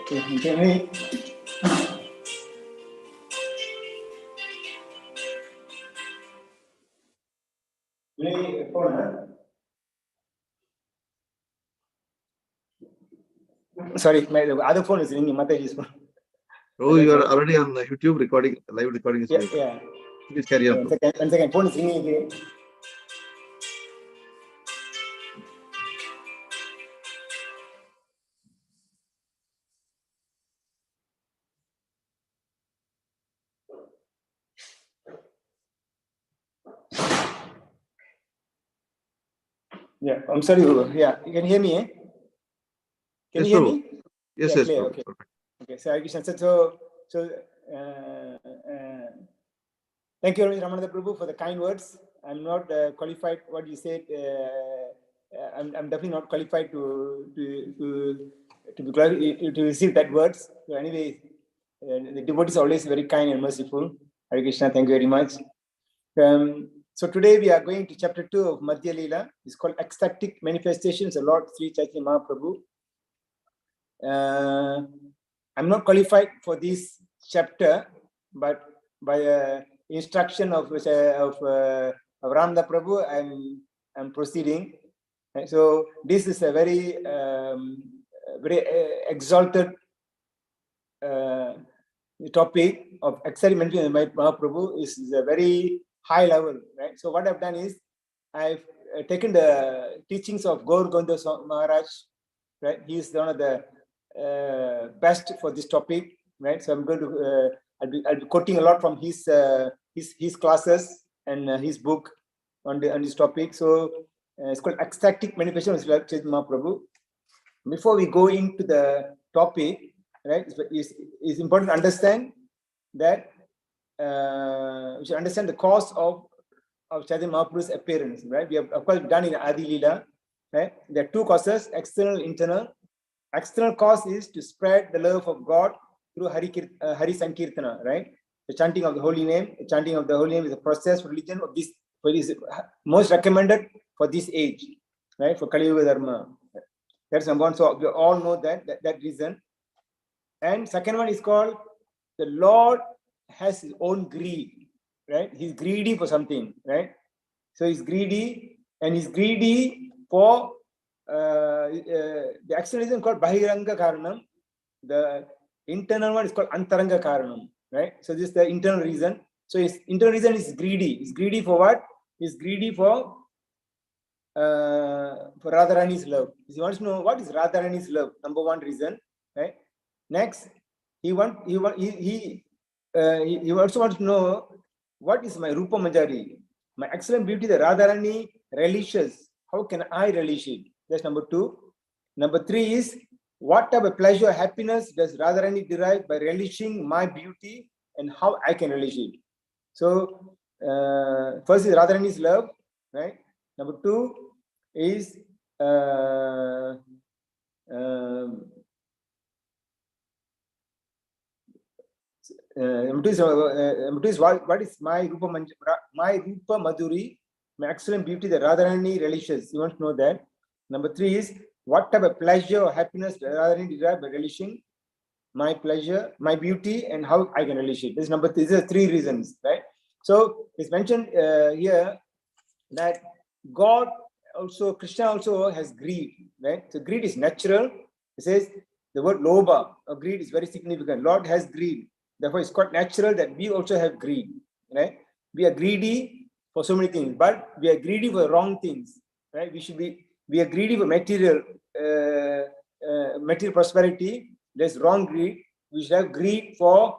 Okay. Sorry, my other phone is ringing. Mataji's phone. Oh, you are already on the YouTube recording, live recording is going. Yeah. Please carry on. One second. Phone is ringing again. Yeah, I'm sorry. Yeah, you can hear me, eh? Can you hear me? Yes, yeah, yes. Clear. Okay. Okay. So, Krishna, so thank you, Ramananda Prabhu, for the kind words. I'm not qualified. What you said, I'm definitely not qualified to receive that words. So anyway, the devotee is always very kind and merciful. Hare Krishna, thank you very much. So today we are going to chapter 2 of Madhya Lila. It's called Ecstatic Manifestations of Lord Sri Chaitanya Mahaprabhu. I'm not qualified for this chapter, but by instruction of Ramda Prabhu, I'm proceeding. And so this is a very exalted topic of experimenting by Mahaprabhu. Is a very high level, right? So what I've done is I've taken the teachings of Gaur Gonda Maharaj, right? He's one of the best for this topic, right? So I'm going to I'll be quoting a lot from his classes and his book on this topic. So it's called Ecstatic Manifestation of Chaitanya Mahaprabhu. Before we go into the topic, right, it's important to understand that we should understand the cause of Chaitanya Mahaprabhu's appearance, right? We have, of course, done in Adi Lila, right? There are two causes, external, internal. External cause is to spread the love of God through Hari Sankirtana, right? The chanting of the holy name. The chanting of the holy name is a process for religion of this, is most recommended for this age, right? For Kali Yuga Dharma. That's number one. So we all know that reason. And second one is called the Lord has his own greed, right? He's greedy for something, right? So he's greedy, and he's greedy for the external is called Bahiranga Karanam. The internal one is called Antaranga Karanam, right? So this is the internal reason. So his internal reason is greedy. He's greedy for what? He's greedy for Radharani's love. He wants to know what is Radharani's love. Number one reason, right? Next, he also wants to know what is my Rupa Manjari, my excellent beauty, the Radharani relishes. How can I relish it? That's number two. Number three is what type of pleasure or happiness does Radharani derive by relishing my beauty, and how I can relish it. So first is Radharani's love, right? Number two is what is my Rupa Madhuri, my excellent beauty, the Radharani relishes. You want to know that. Number three is what type of pleasure or happiness Radharani derive by relishing my pleasure, my beauty, and how I can relish it. This is number three. These are three reasons, right? So it's mentioned here that God also, Krishna also has greed, right? So greed is natural. It says the word lobha, or greed, is very significant. Lord has greed. Therefore, it's quite natural that we also have greed, right? We are greedy for so many things, but we are greedy for wrong things, right? We are greedy for material prosperity. There's wrong greed. We should have greed for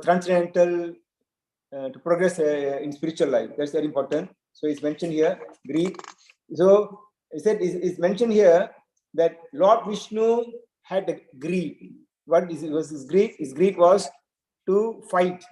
transcendental to progress in spiritual life. That's very important. So it's mentioned here, greed. So it's mentioned here that Lord Vishnu had a greed. What was his greed? His greed was to fight.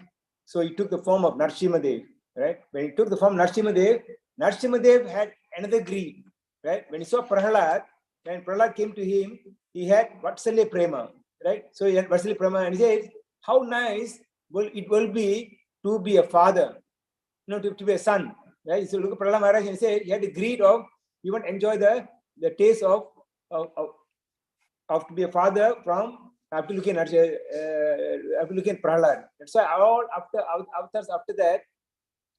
So he took the form of Narsimhadev, right? When he took the form of Narsimhadev had another greed, right? When he saw Prahlad, when Prahlad came to him, he had Vatsalya Prema, right? So he had Vatsalya Prema, and he said, how nice it will be to be a father, to be a son, right? So look at Prahlad Maharaj, and he said he had the greed of, he want to enjoy the taste of have to be a father from after looking at Prahlad. That's why all after that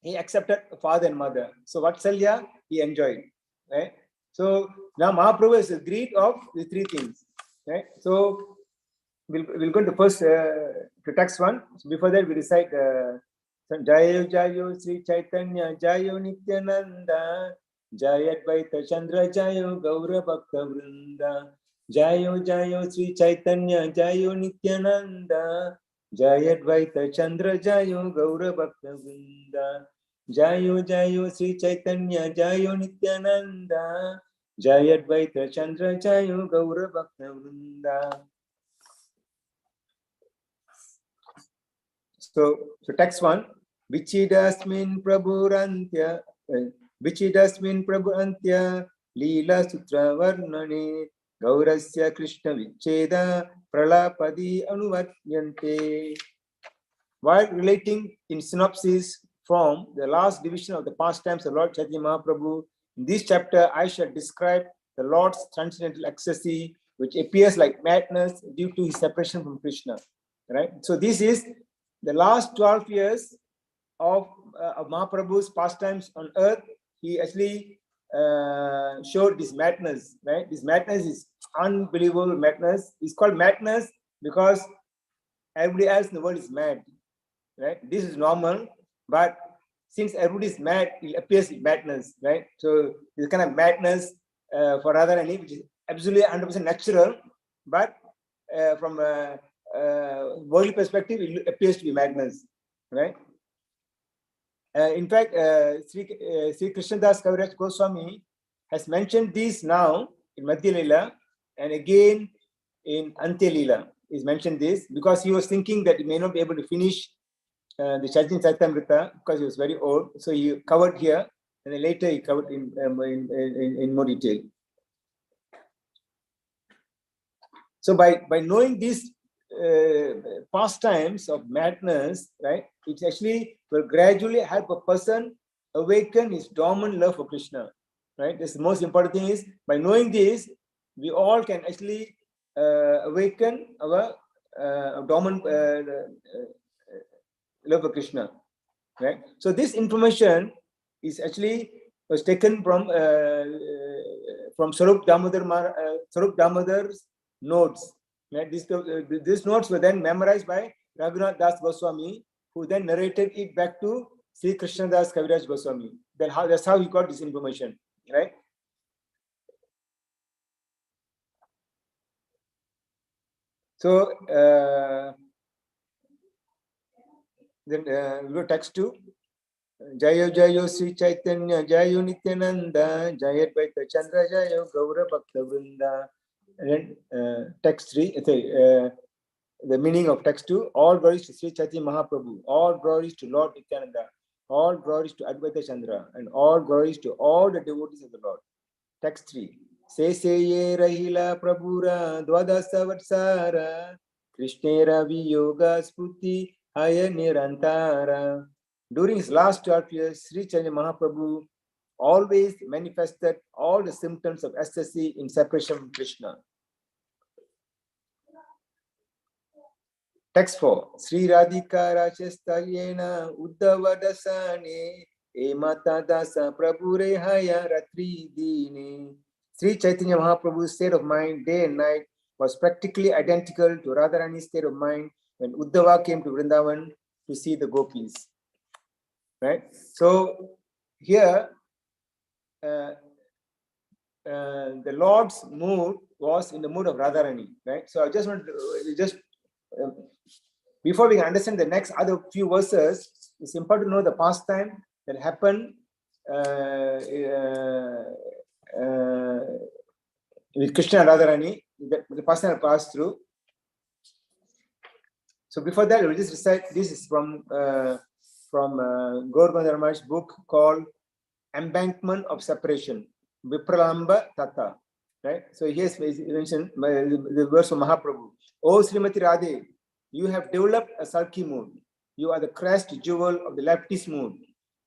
he accepted father and mother. So Vatsalya he enjoyed, right? So now Mahaprabhu is agreed of the three things, right? So we'll go to first to text one. So before that we recite Jayo Jayo Sri Chaitanya Jayo Nityananda Jayat Vaita Chandra Jayo Gaura Bhakta Vrinda Jayo Jayo Sri Chaitanya Jayo Nityananda Jayat Vaita Chandra Jayo Gaura Bhakta Vrinda Jayo Jayo Sri Chaitanya Jayo Nityananda Jayat Vaita Chandra Jayo Gaura Bhakta Vrinda. So text one, Vichidasmin Prabhurantya, Vichidasmin Prabhurantya, Lila Sutra Varnane, Gaurasya Krishna Vicheda, Pralapadi Anuvatyante. While relating in synopsis from the last division of the pastimes of Lord Chaitanya Mahaprabhu, in this chapter I shall describe the Lord's transcendental ecstasy, which appears like madness due to his separation from Krishna. Right? So this is the last 12 years of Mahaprabhu's pastimes on earth. He actually showed this madness, right? This madness is unbelievable madness. It's called madness because everybody else in the world is mad, right? This is normal, but since everybody is mad, it appears madness, right? So this kind of madness for Radharani, which is absolutely 100% natural, but from a worldly perspective, it appears to be madness, right? In fact, Sri Krishna Das Kaviraj Goswami has mentioned this now in Madhya Lila and again in Antya Lila. He's mentioned this because he was thinking that he may not be able to finish the Chaitanya Charitamrita because he was very old. So he covered here and then later he covered in more detail. So by knowing these pastimes of madness, right, it actually will gradually help a person awaken his dormant love for Krishna, right? This is the most important thing is by knowing this, we all can actually awaken our dormant love for Krishna, right? So this information is actually was taken from Swarup Damodar's notes. Right? These notes were then memorized by Raghunath Das Goswami, who then narrated it back to Sri Krishna Das Kaviraj Goswami. That's how he got this information, right? So then we go text 2. Jayo Jayo Sri Chaitanya Jayo Nityananda Jayat Vaita Chandra Jayo Gaura Bhakta Vrinda. And then text 3, the meaning of text 2, all glories to Sri Chaitanya Mahaprabhu, all glories to Lord Nityananda, all glories to Advaita Chandra, and all glories to all the devotees of the Lord. Text 3, Se ye rahila prabhura dwadasa vatsara Krishnera viyoga sputi haya nirantara. During his last 12 years, Sri Chaitanya Mahaprabhu always manifested all the symptoms of ecstasy in separation from Krishna. Text 4. Sri Radhika Rachestalyena Uddhava Dasane Emata Dasa Prabhure Haya Ratri Dine. Sri Chaitanya Mahaprabhu's state of mind day and night was practically identical to Radharani's state of mind when Uddhava came to Vrindavan to see the gopis. Right? So here the Lord's mood was in the mood of Radharani. Right? So I just want to before we can understand the next other few verses, it's important to know the pastime that happened with Krishna and Radharani, the pastime passed through. So before that, we'll just recite. This is from Gaur Ramar's book called Embankment of Separation, Vipralamba Tata. Right. So here's mentioned the verse of Mahaprabhu. O Srimati Radhe, you have developed a sulky mood. You are the crest jewel of the leftist mood.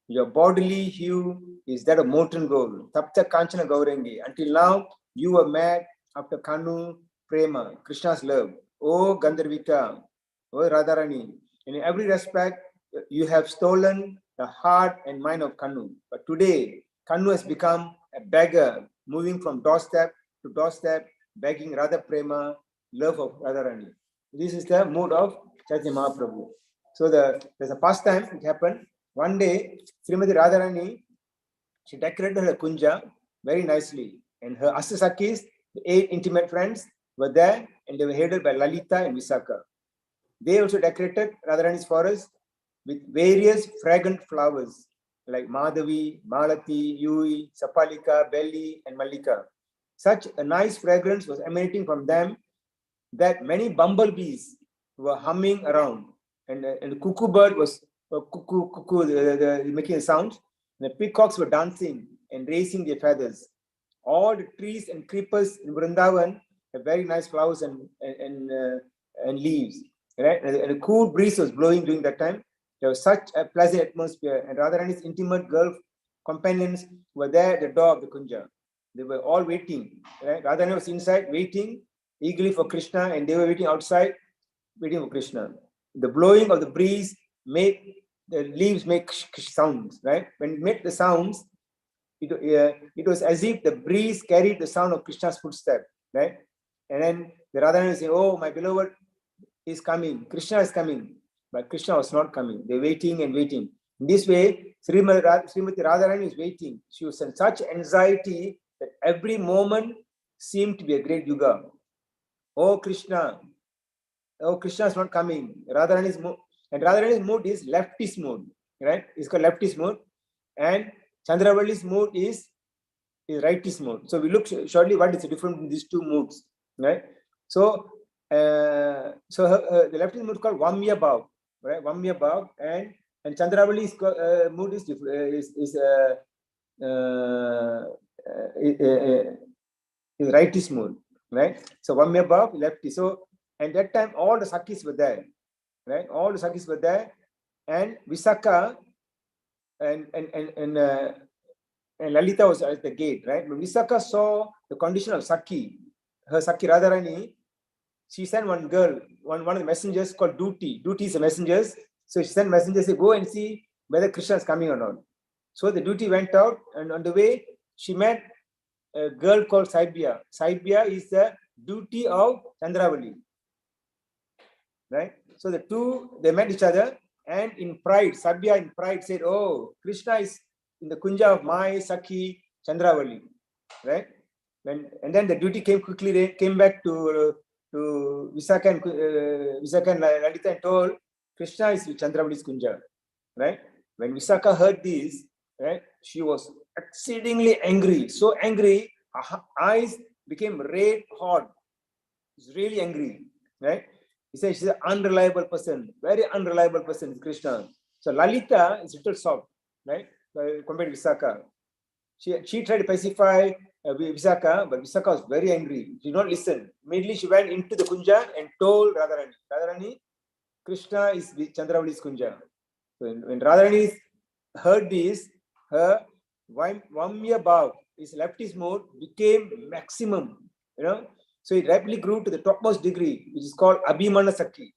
Your bodily hue is that of molten gold. Tapta Kanchana Gaurangi. Until now, you were mad after Kanu, prema, Krishna's love. Oh Gandharvika, oh Radharani. In every respect, you have stolen the heart and mind of Kannu. But today, Kannu has become a beggar, moving from doorstep to doorstep, begging Radha Prema, love of Radharani. This is the mood of Chaitanya Mahaprabhu. So there's a pastime which happened. One day, Srimati Radharani, she decorated her kunja very nicely. And her Asasakis, the 8 intimate friends, were there, and they were headed by Lalita and Visakha. They also decorated Radharani's forest with various fragrant flowers like Madhavi, Malati, Yui, Sapalika, Belli, and Mallika. Such a nice fragrance was emanating from them that many bumblebees were humming around, and the cuckoo bird was making a sound. And the peacocks were dancing and raising their feathers. All the trees and creepers in Vrindavan have very nice flowers and leaves. Right? And a cool breeze was blowing during that time. There was such a pleasant atmosphere, and Radharani's intimate girl companions were there at the door of the Kunja. They were all waiting. Right? Radharani was inside waiting eagerly for Krishna, and they were waiting outside, waiting for Krishna. The blowing of the breeze made the leaves make sounds. Right? When it made the sounds, it was as if the breeze carried the sound of Krishna's footstep. Right? And then the Radharani was saying, "Oh, my beloved is coming. Krishna is coming." But Krishna was not coming. They were waiting and waiting. In this way, Srimati Radharani is waiting. She was in such anxiety that every moment seemed to be a great yuga. Oh Krishna is not coming. Radharani's mood, and Radharani's mood is leftist mood, right? It's called leftist mood, and Chandravali's mood is rightist mood. So we look shortly what is the difference in these two moods, right? So the leftist mood is called Vamya Bhav, right? Vamya Bhav, and Chandravali's mood is rightist mood, right? So Vamya Bhav, lefty. So and that time all the Sakis were there, right? All the Sakis were there, and Visakha and Lalita was at the gate, right? When Visakha saw the condition of Sakhi, her Sakhi Radharani, she sent one girl, one of the messengers called Duty. Duty is a messenger. So she sent messengers to go and see whether Krishna is coming or not. So the Duty went out, and on the way, she met a girl called Saibya. Saibya is the Duty of Chandravali. Right? So the two, they met each other, and in pride, Saibya in pride said, "Oh, Krishna is in the kunja of my Sakhi Chandravali." Right? And then the Duty came quickly, they came back to Visakha and Lalita and told, "Krishna is Chandravali's kunja." Right? When Visakha heard this, right, she was exceedingly angry. So angry, her eyes became red hot. She's really angry. Right? He says she's an unreliable person, very unreliable person, Krishna. So Lalita is a little soft, right? Compared to Visakha. She tried to pacify Visakha, but Visakha was very angry. She did not listen. Immediately she went into the kunja and told Radharani, "Radharani, Krishna is Chandravali's kunja." So when Radharani heard this, her Vamya Bhav, his leftist mode, became maximum. So it rapidly grew to the topmost degree, which is called Abhimana Sakhi.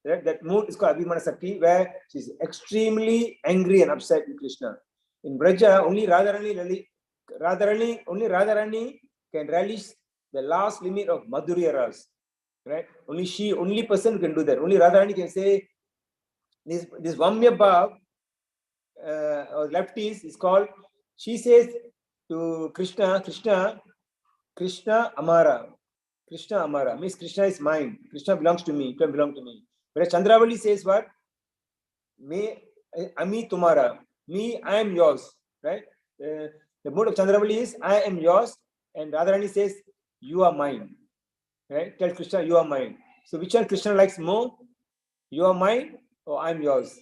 Right? That mood is called Abhimana Sakhi, where she's extremely angry and upset with Krishna. In Braja, only Radharani can relish the last limit of Madhurya Ras. Right? Only person can do that. Only Radharani can say, this Vamya Bhav, or lefties, is called, she says to Krishna, Krishna Amara. Krishna Amara means Krishna is mine. Krishna belongs to me. It can belong to me. Whereas Chandravali says what? Me, Ami Tumara. Me, I am yours. Right? The mood of Chandravali is I am yours, and Radharani says you are mine. Right? Tell Krishna you are mine. So which one Krishna likes more? You are mine or I am yours?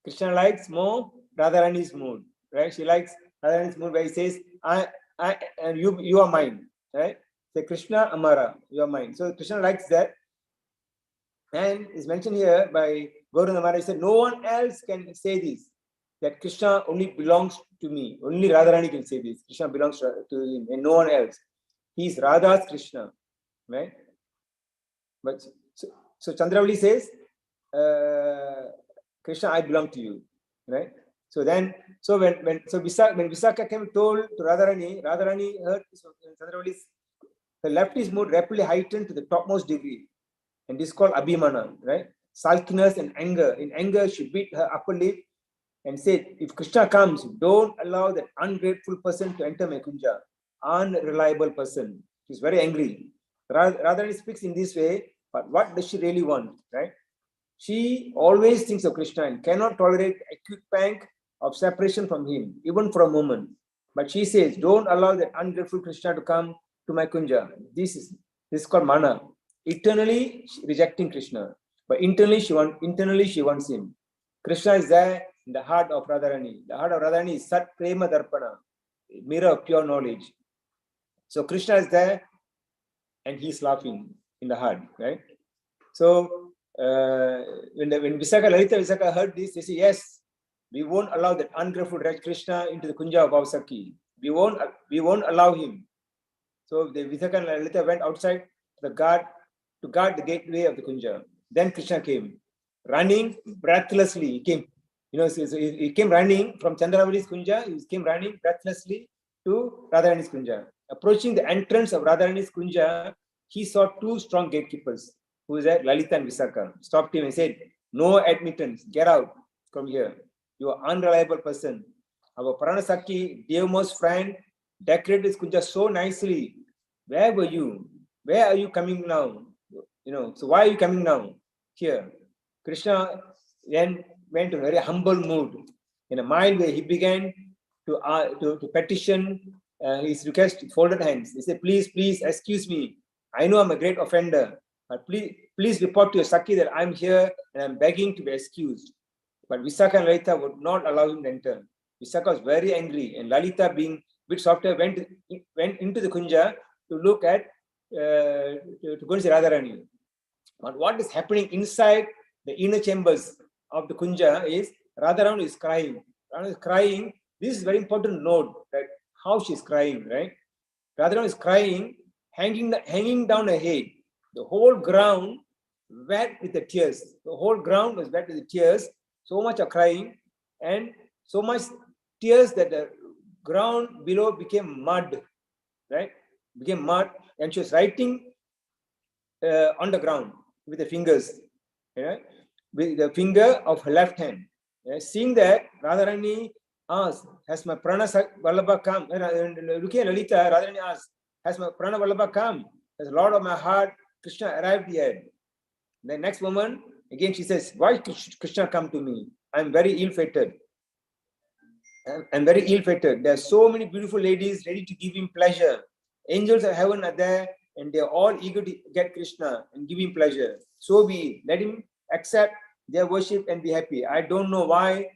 Krishna likes more Radharani's mood. Right? She likes Radharani's mood where he says I and you are mine. Right? Say Krishna Amara, you are mine. So Krishna likes that. And it's mentioned here by Gauranga Maharaj, said, no one else can say this, that Krishna only belongs to me. Only Radharani can say this. Krishna belongs to him and no one else. He is Radha's Krishna. Right? But so Chandravali says, Krishna, I belong to you, right? So then, when Visakha came told to Radharani heard Chandravali's, her leftist mood rapidly heightened to the topmost degree, and this is called Abhimana, right? Sulkiness and anger. In anger, she beat her upper lip and said, if Krishna comes, don't allow that ungrateful person to enter my kunja. Unreliable person. She's very angry. Radharani speaks in this way, but what does she really want, right? She always thinks of Krishna and cannot tolerate acute pang of separation from him, even for a moment. But she says, don't allow that ungrateful Krishna to come to my kunja. This is called mana. Eternally rejecting Krishna, but internally she wants him. Krishna is there in the heart of Radharani. The heart of Radharani is Sat Prema Darpana, mirror of pure knowledge. So Krishna is there and he's laughing in the heart, right? So when Visakha, Lalita Visakha heard this, they say, yes, we won't allow that ungrateful Krishna into the kunja of our Sakhi. We won't allow him. So the Visakha and Lalita went outside to guard the gateway of the kunja. Then Krishna came, running breathlessly. He came, he came running from Chandravali's kunja. He came running breathlessly to Radharani's kunja. Approaching the entrance of Radharani's kunja, he saw two strong gatekeepers, who was there, Lalita and Visakha, stopped him and said, no admittance, get out from here. You are unreliable person. Our Pranasaki, dearmost friend, decorated his kunja so nicely. Where were you? Where are you coming now? So why are you coming now here? Krishna then went to a very humble mood. In a mild way, he began to petition his request, folded hands. He said, please, excuse me. I know I'm a great offender, but please report to your Sakhi that I'm here and I'm begging to be excused. But Visakha and Lalita would not allow him to enter. Visakha was very angry, and Lalita, being a bit softer, went into the kunja to look at, to go and see Radharani. But what is happening inside the inner chambers of the kunja is Radharani is crying. Radharani is crying. This is very important note, that how she's crying, right? Radharani is crying, hanging down her head. The whole ground wet with the tears. The whole ground was wet with the tears. So much of crying, and so much tears that the ground below became mud, right? Became mud, and she was writing on the ground with the fingers, right? With the finger of her left hand. Seeing that, Radharani asked, has my Prana Vallabha come? Looking at Lalita, Radharani asked, has my Prana Vallabha come? Has the Lord of my heart, Krishna, arrived yet? The next moment, again she says, why Krishna come to me? I'm very ill-fated. I'm very ill-fated. There are so many beautiful ladies ready to give him pleasure. Angels of heaven are there, and they are all eager to get Krishna and give him pleasure. So be, let him accept their worship and be happy. I don't know why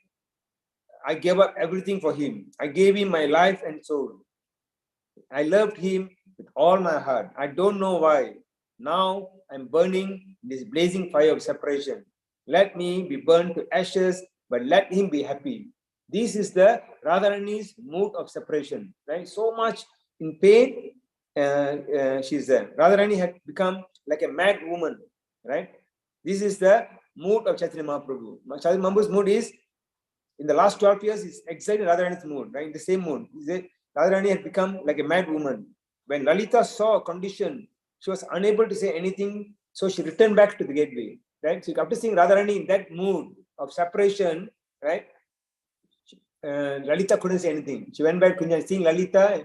I gave up everything for him. I gave him my life and soul. I loved him with all my heart. I don't know why. Now I'm burning in this blazing fire of separation. Let me be burned to ashes, but let him be happy. This is the Radharani's mood of separation, right? So much in pain, she's there. Radharani had become like a mad woman, right? This is the mood of Chaitanya Mahaprabhu. Chaitanya Mahaprabhu's mood is, in the last 12 years, is exactly Radharani's mood, right? In the same mood. Radharani had become like a mad woman. When Lalita saw a condition, she was unable to say anything, so she returned back to the gateway, right? So after seeing Radharani in that mood of separation, right, Lalita couldn't say anything. She went back to seeing Lalita.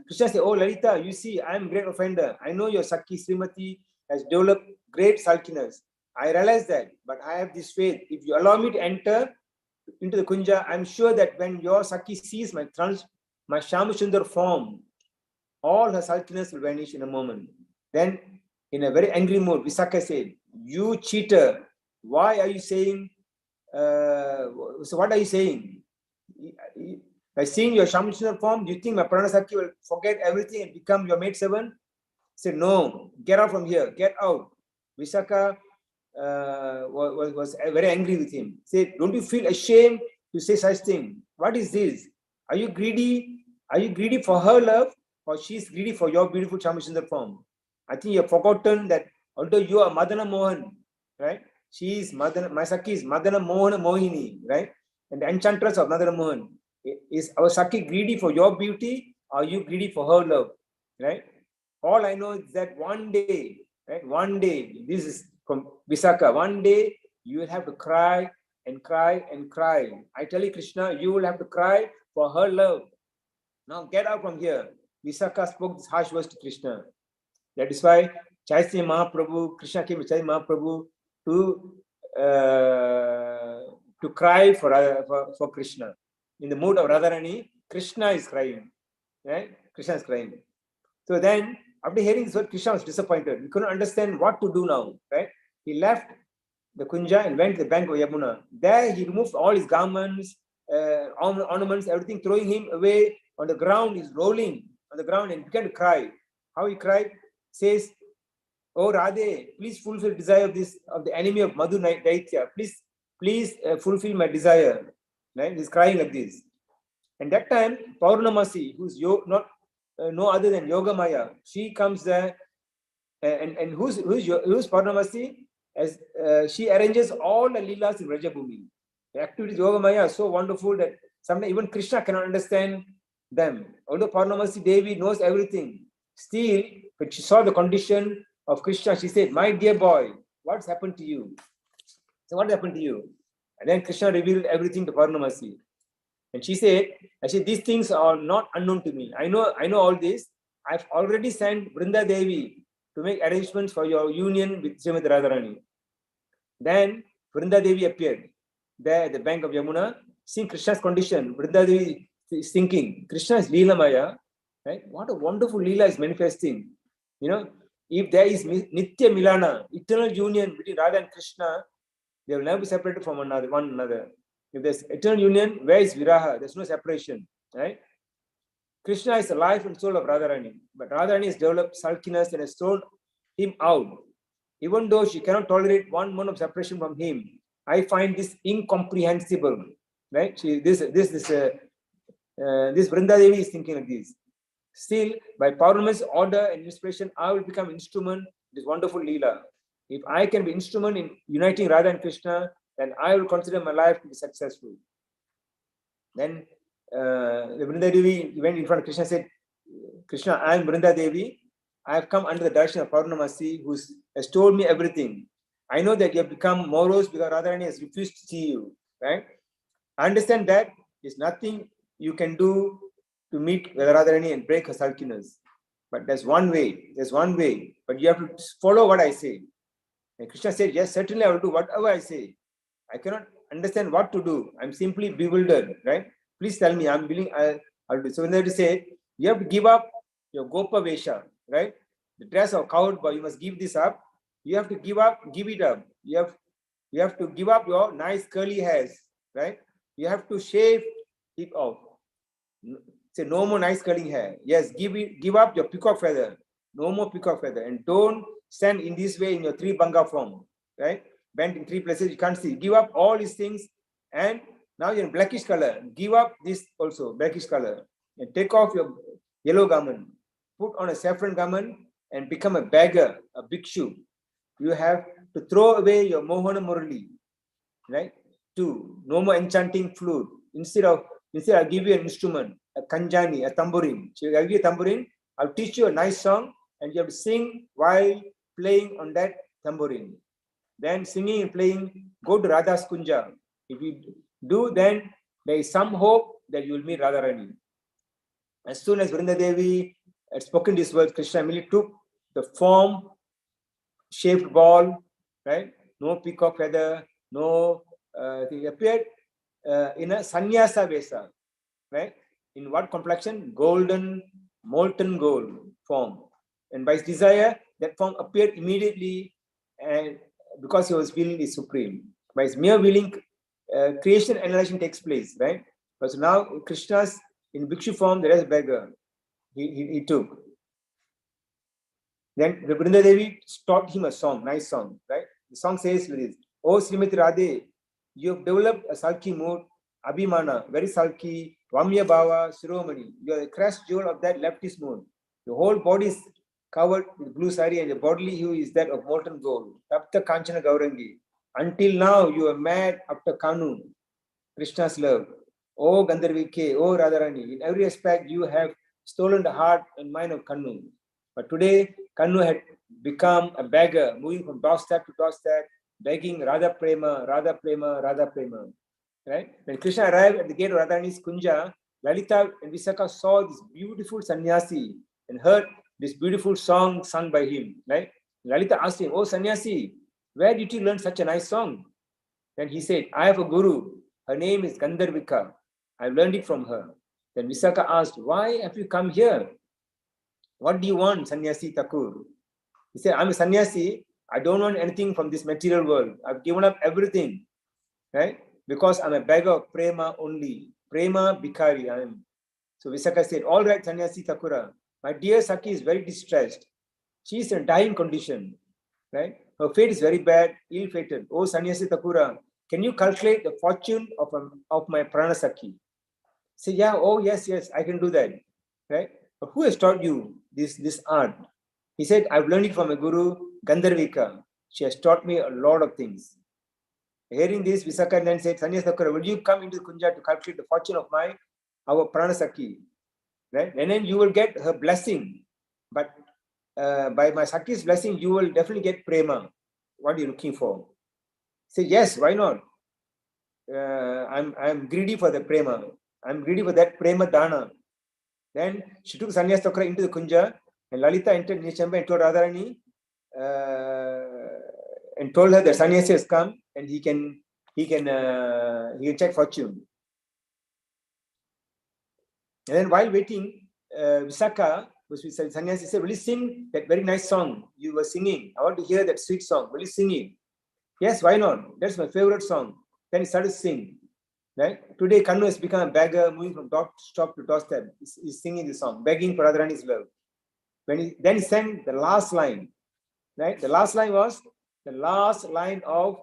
Krishna said, oh, Lalita, you see, I'm a great offender. I know your Sakhi Srimati has developed great sulkiness. I realize that, but I have this faith. If you allow me to enter into the kunja, I'm sure that when your Sakhi sees my Shamsundar form, all her sulkiness will vanish in a moment. Then, in a very angry mood, Visakha said, you cheater, why are you saying, so what are you saying? By seeing your Shamsundar form, do you think my Pranasaki will forget everything and become your maidservant? Said, no, get out from here, get out. Visakha was very angry with him. Said, don't you feel ashamed to say such thing? What is this? Are you greedy? Are you greedy for her love, or she's greedy for your beautiful Shamsundar form? I think you have forgotten that Although you are Madana Mohan, right? She is Madana, my Sakhi is Madana Mohana Mohini, right? And the enchantress of Madana Mohan. Is our Sakhi greedy for your beauty, or are you greedy for her love, right? All I know is that one day, right? One day, this is from Visakha, one day you will have to cry and cry and cry. I tell you, Krishna, you will have to cry for her love. Now get out from here. Visakha spoke this harsh words to Krishna. That is why Chaitanya Mahaprabhu, Krishna came to Chaitanya Mahaprabhu to cry for Krishna. In the mood of Radharani, Krishna is crying. Right? Krishna is crying. So then, after hearing this word, Krishna was disappointed. He couldn't understand what to do now. Right? He left the Kunja and went to the bank of Yamuna. There he removed all his garments, ornaments, everything, throwing him away on the ground. He's rolling on the ground and began to cry. How he cried? Says, "Oh Radhe, please fulfill the desire of the enemy of Madhu Daitya. Please fulfill my desire." Right? He's crying like this. And that time, Paurnamasi, who's no other than Yogamaya, she comes there. And who's Paurnamasi? As she arranges all the leelas in Rajabhumi. The activities of Yogamaya are so wonderful that sometimes even Krishna cannot understand them. Although Paurnamasi Devi knows everything, still, when she saw the condition of Krishna, she said, "My dear boy, what's happened to you?" So what happened to you? And then Krishna revealed everything to Paurnamasi. And she said, "Actually, these things are not unknown to me. I know all this. I've already sent Vrinda Devi to make arrangements for your union with Srimati Radharani." Then Vrinda Devi appeared there at the bank of Yamuna. Seeing Krishna's condition, Vrinda Devi is thinking, Krishna is Leela Maya, right? What a wonderful Leela is manifesting. If there is Nitya Milana, eternal union between Radha and Krishna, they will never be separated from one another. If there's eternal union, where is Viraha? There's no separation, right? Krishna is the life and soul of Radharani, but Radharani has developed sulkiness and has thrown him out. Even though she cannot tolerate one moment of separation from him, I find this incomprehensible, right? This Vrinda Devi is thinking like this. Still, by Paurnami's order and inspiration, I will become instrument in this wonderful Leela. If I can be instrument in uniting Radha and Krishna, then I will consider my life to be successful. Then the Vrinda Devi went in front of Krishna and said, "Krishna, I am Vrinda Devi. I have come under the direction of Paurnamasi, who has told me everything. I know that you have become morose because Radharani has refused to see you, right? I understand that there's nothing you can do to meet Radharani and break her sulkiness. But there's one way, but you have to follow what I say." And Krishna said, "Yes, certainly I will do whatever I say. I cannot understand what to do. I'm simply bewildered, right? Please tell me, I'm willing, I'll do." So when they say, you have to give up your Gopa Vesha, right? The dress of coward boy, you must give this up. You have to give it up. You have to give up your nice curly hairs, right? You have to shave it off. Say, no more nice curling hair. Yes, give up your peacock feather. No more peacock feather. And don't stand in this way in your three banga form, right? Bent in three places, you can't see. Give up all these things. And now you're in blackish color. Give up this also, blackish color. And take off your yellow garment. Put on a saffron garment and become a beggar, a bhikshu. You have to throw away your Mohana Murali, right? 2, no more enchanting flute. Instead, I'll give you an instrument, a kanjani, a tambourine. So I'll give you a tambourine. I'll teach you a nice song, and you have to sing while playing on that tambourine. Then singing and playing, go to Radha's Kunja. If you do, then there is some hope that you will meet Radharani. As soon as Vrinda Devi had spoken these words, Krishna immediately took the form, shaped ball, right? No peacock feather, no. He appeared in a sannyasa vesa, right? In what complexion? Golden, molten gold form. And by his desire, that form appeared immediately, and because he was willing is supreme. By his mere willing, creation and annihilation takes place, right? But now Krishna's in bhikshu form, there is a beggar. He took. Then Vrinda Devi taught him a song, nice song, right? The song says with this: "Oh Srimati Radhe, you have developed a sulky mood, Abhimana, very sulky, Vamya Bhava, Shiromani. You are the crest jewel of that leftist mood. Your whole body is covered with blue sari, and the bodily hue is that of molten gold. Tapta Kanchana Gaurangi. Until now, you are mad after Kanu, Krishna's love. Oh Gandharvike, oh Radharani, in every aspect you have stolen the heart and mind of Kanu. But today, Kanu had become a beggar, moving from doorstep to doorstep, begging Radha Prema, Radha Prema, Radha Prema. Right? When Krishna arrived at the gate of Radharani's Kunja, Lalita and Visakha saw this beautiful sannyasi and heard this beautiful song sung by him. Right? Lalita asked him, "Oh sannyasi, where did you learn such a nice song?" Then he said, "I have a guru. Her name is Gandharvika. I learned it from her." Then Visakha asked, "Why have you come here? What do you want, Sannyasi Thakur?" He said, "I'm a sannyasi. I don't want anything from this material world. I've given up everything, right? Because I'm a beggar of prema only. Prema bhikari I am." So Visakha said, "All right, Sannyasi Thakura. My dear Sakhi is very distressed. She is in a dying condition, right? Her fate is very bad, ill-fated. Oh, Sannyasi Thakura, can you calculate the fortune of my Pranasakhi?" Say, "Yeah, oh, yes, I can do that, right? But who has taught you this art?" He said, "I've learned it from a guru, Gandharvika. She has taught me a lot of things." Hearing this, Visakha then said, "Sannyasi Thakura, will you come into the Kunja to calculate the fortune of our Pranasakhi? Right? And then you will get her blessing. But by my Sakhi's blessing, you will definitely get prema. What are you looking for?" Say, "Yes, why not? I'm greedy for the prema. I'm greedy for that prema dana." Then she took Sannyas Thakura into the Kunja, and Lalita entered Nishamba and told Radharani, and told her that Sannyasi has come and he can check fortune. And then while waiting, Visakha was with Sannyasi, said, "Will you sing that very nice song you were singing? I want to hear that sweet song. Will you sing it?" "Yes, why not? That's my favorite song." Then he started to sing. Right? Today, Kanu has become a beggar, moving from doorstep to doorstep. He's singing the song, begging for Radharani's love. Then he sang the last line. Right? The last line was the last line of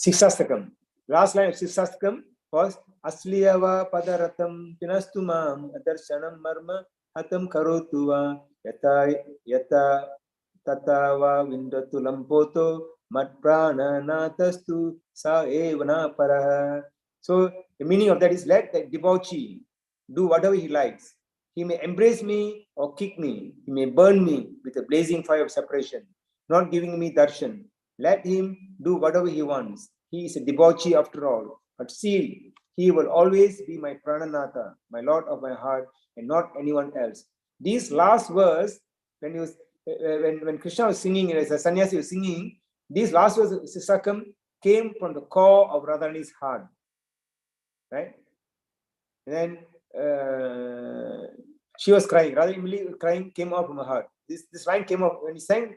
Siksastakam. Last line of Siksastakam was Asliyava Padaratam Pinastumam Adarshanam Marma Hatam Karotuva Yata Tatava Vindatu Lampoto Matprana Natastu Sa Evana Paraha. So the meaning of that is, let that debauchee do whatever he likes. He may embrace me or kick me. He may burn me with a blazing fire of separation, not giving me darshan. Let him do whatever he wants. He is a debauchee after all. But see, he will always be my prananatha, my lord of my heart, and not anyone else. These last verse, when Krishna was singing, as a sannyasi was singing, these last verses of Sisakam came from the core of Radharani's heart. Right? And then she was crying. Radharani crying came out from her heart. This line came out when he sang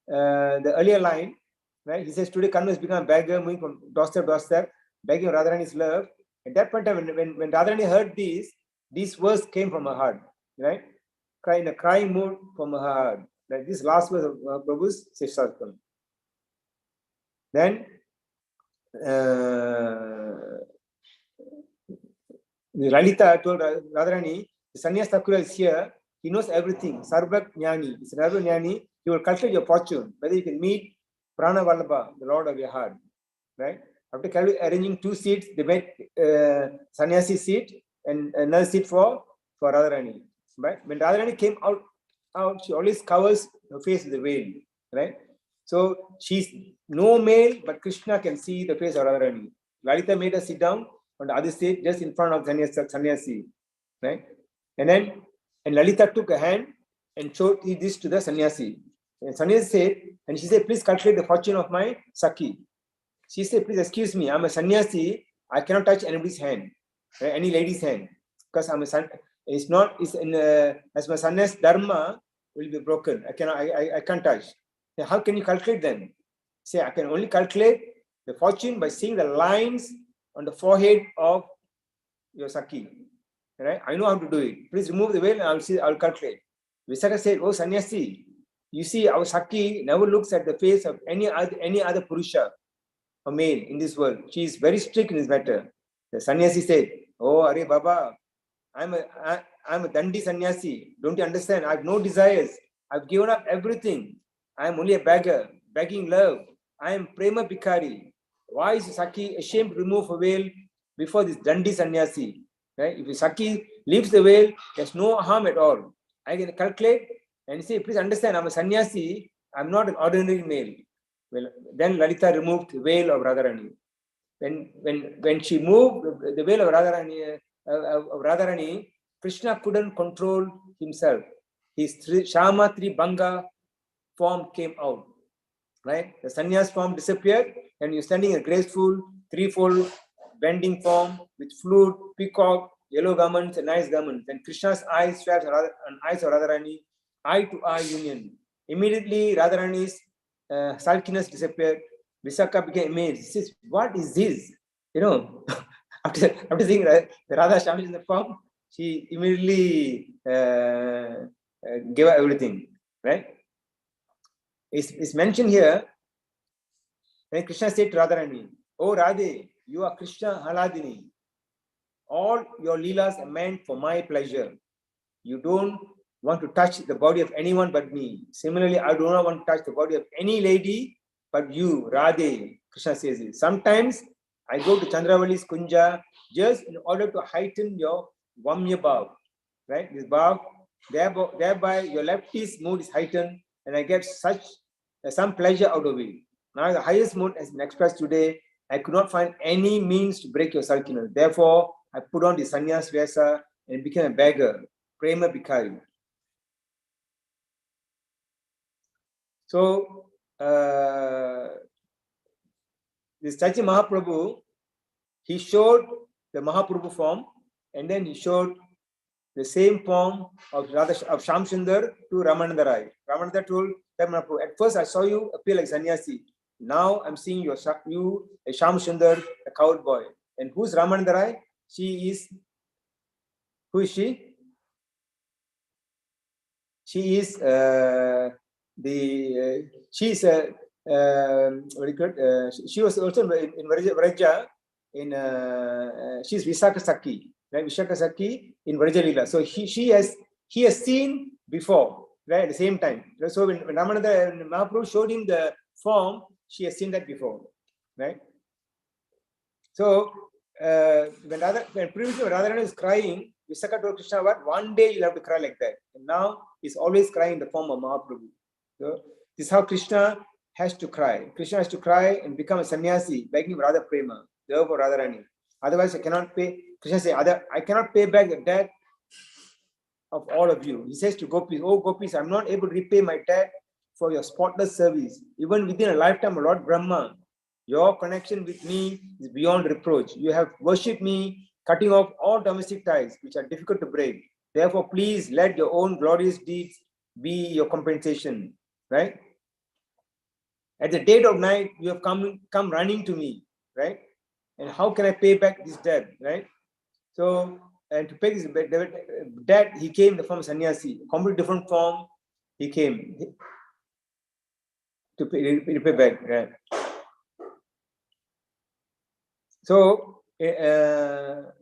the earlier line. Right? He says, "Today Kanu has become a beggar, moving from doorstep to doorstep, begging Radharani's love." At that point, when Radharani heard this verse came from her heart. Right? In a crying mood from her heart. Like this last verse of Prabhu's Sishastam. Then Lalita told Radharani, "Sannyas Thakura is here. He knows everything. Sarvak Jnani. He's Sarvak Jnani. He will calculate your fortune, whether you can meet Prana Vallabha, the Lord of your heart." Right? After arranging 2 seats, they made Sannyasi seat and another seat for Radharani. Right? When Radharani came out, she always covers her face with a veil. Right? So she's no male, but Krishna can see the face of Radharani. Lalita made her sit down on the other seat, just in front of Sannyasi. Right? And Lalita took a hand and showed this to the Sannyasi. And Sannyasi said, and she said, "Please calculate the fortune of my Sakhi." She said, "Please excuse me, I'm a sannyasi. I cannot touch anybody's hand, right? Any lady's hand, because I'm a son. It's not. It's in as my sannyas dharma will be broken. I can't touch. Then how can you calculate then?" Say, "I can only calculate the fortune by seeing the lines on the forehead of your Sakhi. Right? I know how to do it. Please remove the veil and I'll calculate." Visakha said, "Oh sannyasi, you see, our Sakhi never looks at the face of any other Purusha, a male in this world. She is very strict in this matter. The sannyasi said, "Oh, Are Baba, I'm a Dandi sannyasi. Don't you understand? I have no desires. I've given up everything. I'm only a beggar, begging love. I am Prema Bhikari. Why is Saki ashamed to remove a veil before this Dandi sannyasi? Right? If Saki leaves the veil, there's no harm at all. I can calculate and say, please understand, I'm a sannyasi. I'm not an ordinary male." Well, then Lalita removed the veil of Radharani. When she moved the veil of Radharani, Krishna couldn't control himself. His Shama Banga form came out. Right? The sannyas form disappeared, and you're standing a graceful, threefold bending form with flute, peacock, yellow garments, and nice garments. And Krishna's eyes fell on eyes of Radharani, eye to eye union. Immediately, Radharani's sulkiness disappeared. Visakha became amazed. He says, "What is this?" You know, after seeing Radha Shami in the form, she immediately gave her everything. Right? It's mentioned here. When Krishna said to Radharani, "Oh Radhe, you are Krishna Haladini. All your leelas are meant for my pleasure. You don't want to touch the body of anyone but me. Similarly, I do not want to touch the body of any lady but you, Radhe." Krishna says it. Sometimes I go to Chandravali's Kunja just in order to heighten your Vamya Bhav. Right? This Bhav, thereby your leftist mood is heightened, and I get some pleasure out of it. Now the highest mood has been expressed today. I could not find any means to break your sulkiness. Therefore, I put on the sannyas vyasa and became a beggar, Prema Bhikari. So, this Chaitanya Mahaprabhu, he showed the Mahaprabhu form, and then he showed the same form of Shamsundar to Ramananda Rai. Ramananda told Mahaprabhu, "At first I saw you appear like sannyasi. Now I'm seeing you a Shamsundar, a cowboy." And who's Ramananda Rai? Who is she? She is very good. She was also in Vraja. She's Visakha Sakhi, right? Visakha Sakhi in Madhya Lila. So he has seen before, right? At the same time. So when Ramananda and Mahaprabhu showed him the form, she has seen that before, right? So when previously Radharani is crying, Visakha told Krishna, "What? One day you'll have to cry like that." And now he's always crying in the form of Mahaprabhu. So this is how Krishna has to cry. Krishna has to cry and become a sannyasi, begging Radha Prema, therefore Radharani. Otherwise, I cannot pay. Krishna says, "I cannot pay back the debt of all of you." He says to Gopis, "Oh Gopis, I'm not able to repay my debt for your spotless service. Even within a lifetime of Lord Brahma, your connection with me is beyond reproach. You have worshipped me, cutting off all domestic ties, which are difficult to break. Therefore, please let your own glorious deeds be your compensation." Right? At the dead of night, you have come running to me, right? And how can I pay back this debt, right? So, and to pay this debt, he came in the form of sannyasi, completely different form. He came to pay back, right? So, at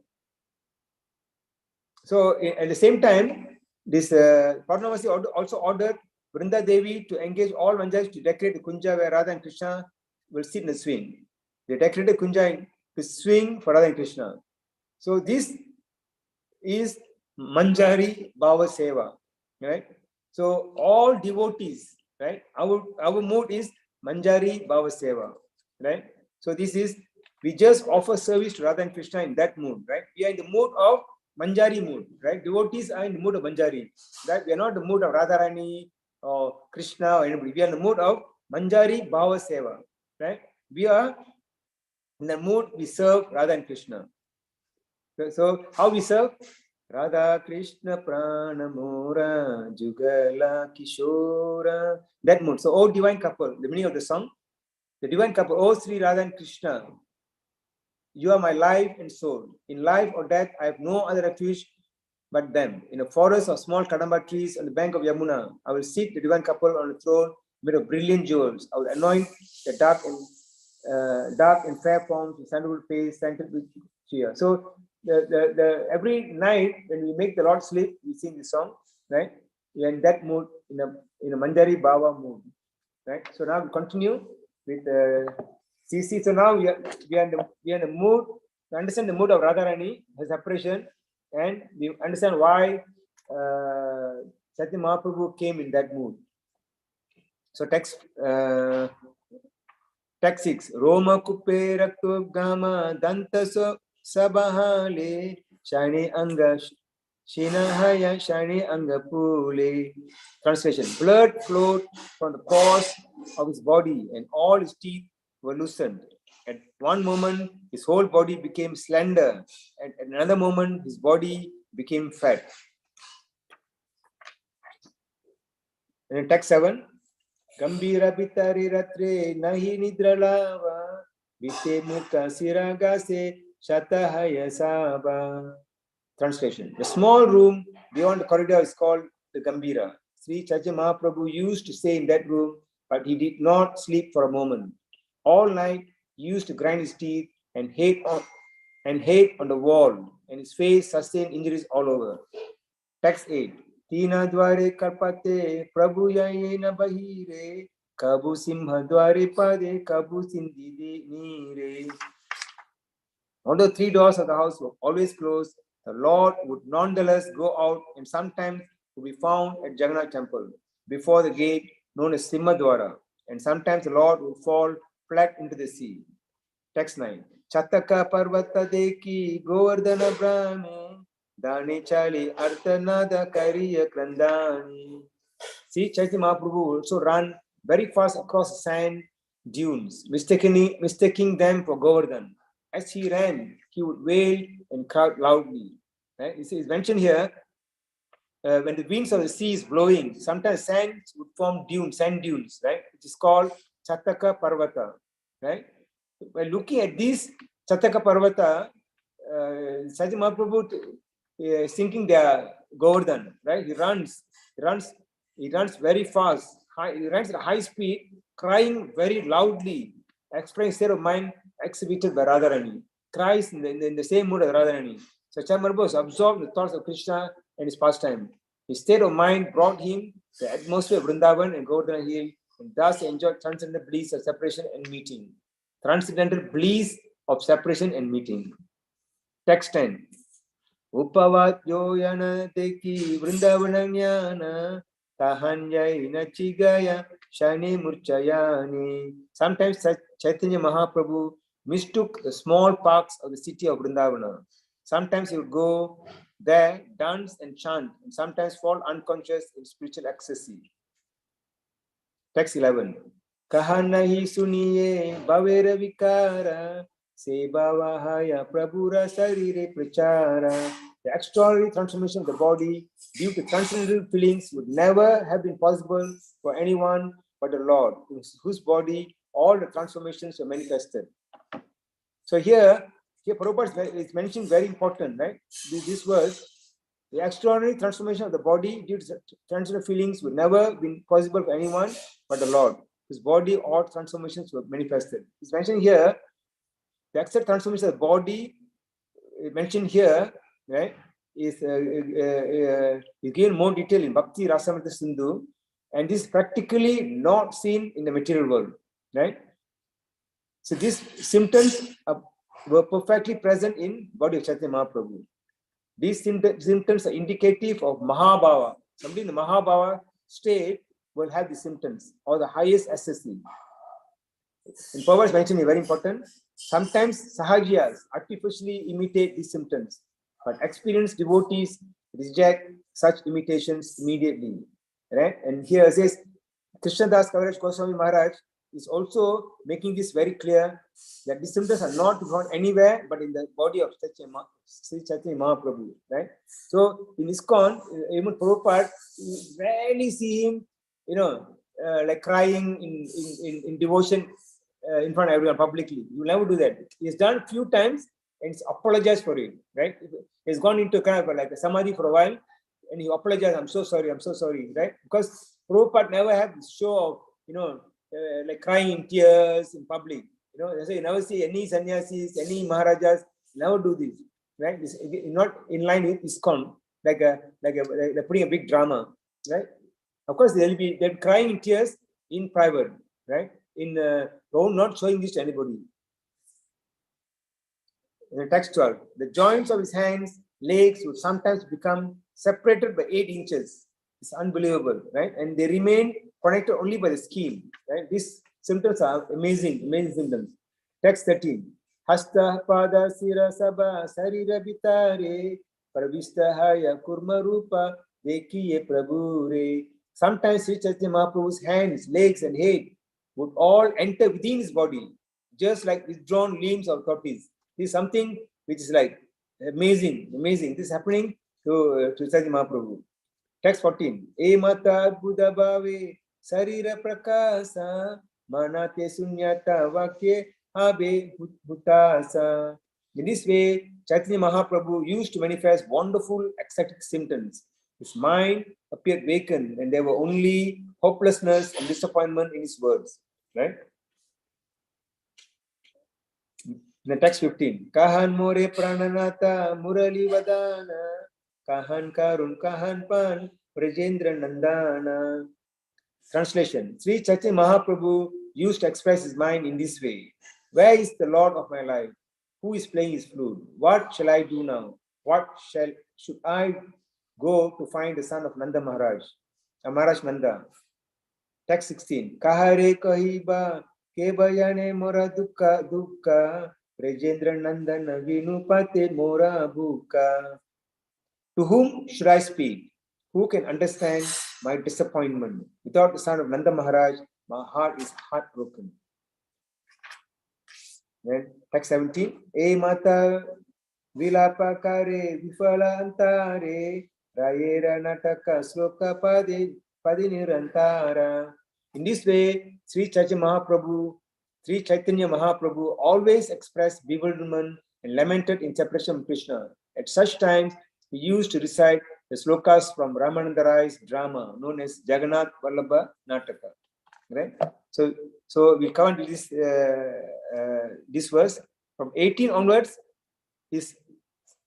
the same time, this Purnamasi also ordered Vrinda Devi to engage all Manjaris to decorate the Kunja where Radha and Krishna will sit in the swing. They decorated Kunja to swing for Radha and Krishna. So this is Manjari Bhava Seva, right? So all devotees, right? Our mood is Manjari Bhava Seva, right? So this is, we just offer service to Radha and Krishna in that mood, right? We are in the mood of Manjari mood, right? Devotees are in the mood of Manjari, right? We are not in the mood of Radharani or Krishna or anybody. We are in the mood of Manjari Bhava Seva, right? We are in the mood, we serve Radha and Krishna. So how we serve? Radha Krishna Pranamura Jugala Kishora. That mood. So, oh divine couple, the meaning of the song. The divine couple, oh Sri Radha and Krishna, you are my life and soul. In life or death, I have no other refuge but them. In a forest of small kadamba trees on the bank of Yamuna, I will seat the divine couple on a throne made of brilliant jewels. I will anoint the dark and dark and fair forms, sandalwood face, scented with cheer. So the every night when we make the Lord sleep, we sing this song, right? We are in that mood, in a Manjari Bhava mood, right? So now we continue with CC. So now we are in the mood to understand the mood of Radharani, her separation, and we understand why Chaitanya Mahaprabhu came in that mood. So text 6. Roma kupe rakto gama danta sabahale shani anga shinahaya shani anga pule. Translation: blood flowed from the pores of his body and all his teeth were loosened. At one moment, his whole body became slender, and at another moment, his body became fat. And in text 7, Gambira bitari ratre nahi nidralava vite mukha siragase shatahaya saba. Translation: the small room beyond the corridor is called the Gambira. Sri Chaitanya Mahaprabhu used to stay in that room, but he did not sleep for a moment. All night he used to grind his teeth and hate on the wall, and his face sustained injuries all over. Text 8. Tina dware karpate prabhu yayena bahire kabu simha dware pade kabu sindhi nire. Although 3 doors of the house were always closed, the Lord would nonetheless go out and sometimes would be found at Jagannath temple before the gate known as Simhadwara, and sometimes the Lord would fall flat into the sea. Text 9. Chataka parvata deki govardhana brahme dani chali artanada kariya krandani. See, Chaitanya Mahaprabhu also ran very fast across sand dunes, mistaking them for Govardhan. As he ran, he would wail and cry loudly. Right? It's mentioned here, when the winds of the sea is blowing, sometimes sand would form sand dunes, right? It is called Chataka Parvata, right? By looking at this Chataka Parvata, Chaitanya Mahaprabhu sinking their Govardhan, right? He runs very fast. He runs at high speed, crying very loudly, expressing state of mind exhibited by Radharani. Cries in the same mood as Radharani. So Chaitanya Mahaprabhu was absorbed in the thoughts of Krishna and his pastime. His state of mind brought him the atmosphere of Vrindavan and Govardhana Hill, and thus enjoyed transcendental bliss of separation and meeting. Transcendental bliss of separation and meeting. Text 10. Upavat yoyana teki vrindavananyana tahanyayina chigaya shani murchayani. Sometimes Chaitanya Mahaprabhu mistook the small parks of the city of Vrindavana. Sometimes he would go there, dance and chant, and sometimes fall unconscious in spiritual ecstasy. Text 11. Kahanahi suniye bhavera vikara sebavahaya prabhura sarire prachara. The extraordinary transformation of the body due to transcendental feelings would never have been possible for anyone but the Lord, in whose body all the transformations were manifested. So here Prabhupada is mentioning very important, right? This verse, the extraordinary transformation of the body due to transcendental feelings would never been possible for anyone but the Lord, whose body all transformations were manifested. It's mentioned here, the extra transformation of the body mentioned here, right, is given more detail in Bhakti Rasamrita Sindhu, and this is practically not seen in the material world, right? So these symptoms were perfectly present in body of Chaitanya Mahaprabhu. These symptoms are indicative of Mahabhava. Somebody in the Mahabhava state will have the symptoms or the highest SSC. In Prabhupada's mentioned is very important. Sometimes Sahajiyas artificially imitate these symptoms, but experienced devotees reject such imitations immediately. Right? And here it says, Krishna Das Kaviraj Goswami Maharaj is also making this very clear that these symptoms are not gone anywhere but in the body of Sri Chaitanya Mahaprabhu. Right? So in ISKCON, even Prabhupada, you rarely see him, like crying in devotion in front of everyone publicly. You will never do that. He has done a few times and he's apologized for it. Right? He's gone into kind of like a samadhi for a while and he apologized. I'm so sorry. Right? Because Prabhupada never had this show of, like crying in tears in public. So you never see any sannyasis, any maharajas, never do this, right? This is not in line with ISKCON, like they're putting a big drama, right? Of course, they're crying in tears in private, right? Not showing this to anybody. In the text 12, the joints of his hands, legs would sometimes become separated by 8 inches. It's unbelievable, right? And they remain connected only by the skin, right? These symptoms are amazing, amazing symptoms. Text 13. Hasta pada sira sabha sarira bitare pravistahaya kurma rupa dekiye prabhu re. Sometimes Sri Chaitanya Mahaprabhu's hands, legs, and head would all enter within his body, just like withdrawn limbs or tortoise. This is something which is like amazing, amazing. This is happening to Chaitanya Mahaprabhu. Text 14. E mata buddha bhave sarira prakasa manate sunyata vakye abe bhutasa. In this way, Chaitanya Mahaprabhu used to manifest wonderful ecstatic symptoms. His mind appeared vacant, and there were only hopelessness and disappointment in his words. Right? In the text 15. Kahan more prananata murali vadana kahan karun kahan pan prajendra nandana. Translation. Sri Chaitanya Mahaprabhu used to express his mind in this way. Where is the Lord of my life? Who is playing his flute? What shall I do now? Should I go to find the son of Nanda Maharaj? Maharaj Nanda. Text 16. Kahare kahiba kebayane mora dukka dukka prajendra nandana vinupate mora bhuka. To whom should I speak? Who can understand my disappointment? Without the son of Nanda Maharaj, my heart is heartbroken. Then text 17. E mata vilapa kare vifala antare rayera nataka sloka padinirantara. In this way, Sri Chaitanya Mahaprabhu always expressed bewilderment and lamented in separation from Krishna. At such times, he used to recite the slokas from Ramananda Rai's drama known as Jagannath Vallabha Nataka. Right? So we come to this verse. From 18 onwards, is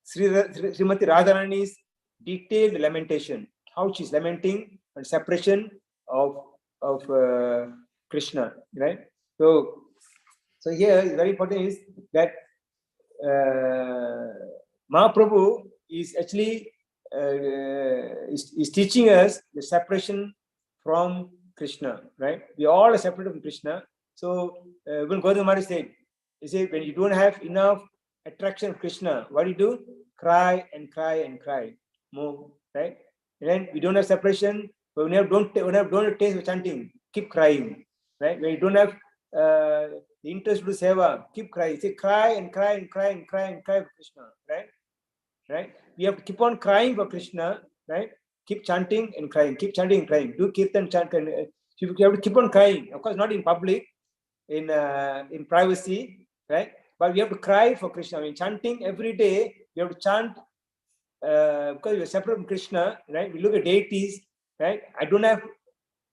Srimati Radharani's detailed lamentation, how she's lamenting on separation of Krishna. Right? So here is very important is that Mahaprabhu is actually is teaching us the separation from Krishna, right? We all are separate from Krishna. So when Gautam Maharaj said, he said, when you don't have enough attraction of Krishna, what do you do? Cry and cry and cry more, right? And then we don't have separation, but when you don't taste of chanting, keep crying, right? When you don't have the interest to seva, keep crying. Say cry and cry and cry and cry and cry for Krishna, right? Right? We have to keep on crying for Krishna, right? Keep chanting and crying, keep chanting and crying. Do kirtan, chant, and you have to keep on crying. Of course, not in public, in privacy, right? But we have to cry for Krishna. I mean, chanting every day, we have to chant because we are separate from Krishna, right? We look at deities, right? I don't have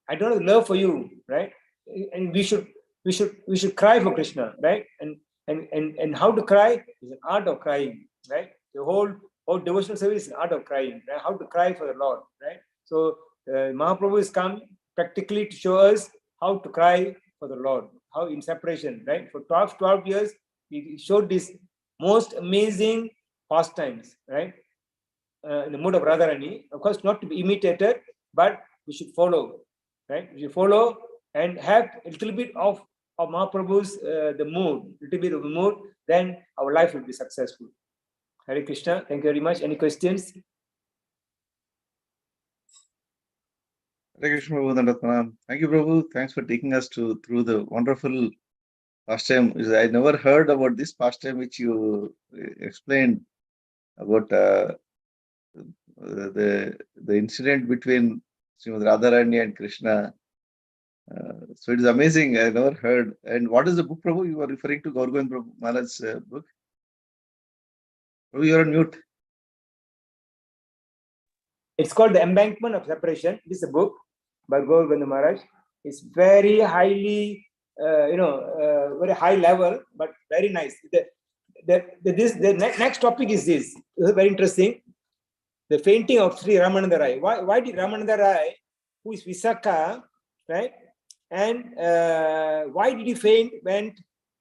love for you, right? And we should cry for Krishna, right? And how to cry is an art of crying, right? The whole devotional service is an art of crying, right? How to cry for the Lord, right? So Mahaprabhu has come practically to show us how to cry for the Lord, how in separation, right? For 12 years, he showed these most amazing pastimes, right? In the mood of Radharani, of course, not to be imitated, but we should follow, right? We should follow and have a little bit of Mahaprabhu's the mood, little bit of the mood, then our life will be successful. Hare Krishna. Thank you very much. Any questions? Hare Krishna, Prabhu. Thank you, Prabhu. Thanks for taking us through the wonderful pastime. I never heard about this pastime which you explained about the incident between Srimad Radharani and Krishna. So it is amazing. I never heard. And what is the book, Prabhu? You are referring to Gaur Govind Prabhu Maharaj's book? Prabhu, you are on mute. It's called The Embankment of Separation. This is a book by Gaur Govind Maharaj. It's very highly very high level, but very nice. The next topic is this. This is very interesting. The fainting of Sri Ramananda Rai. Why did Ramananda Rai, who is Visakha, right? And why did he faint when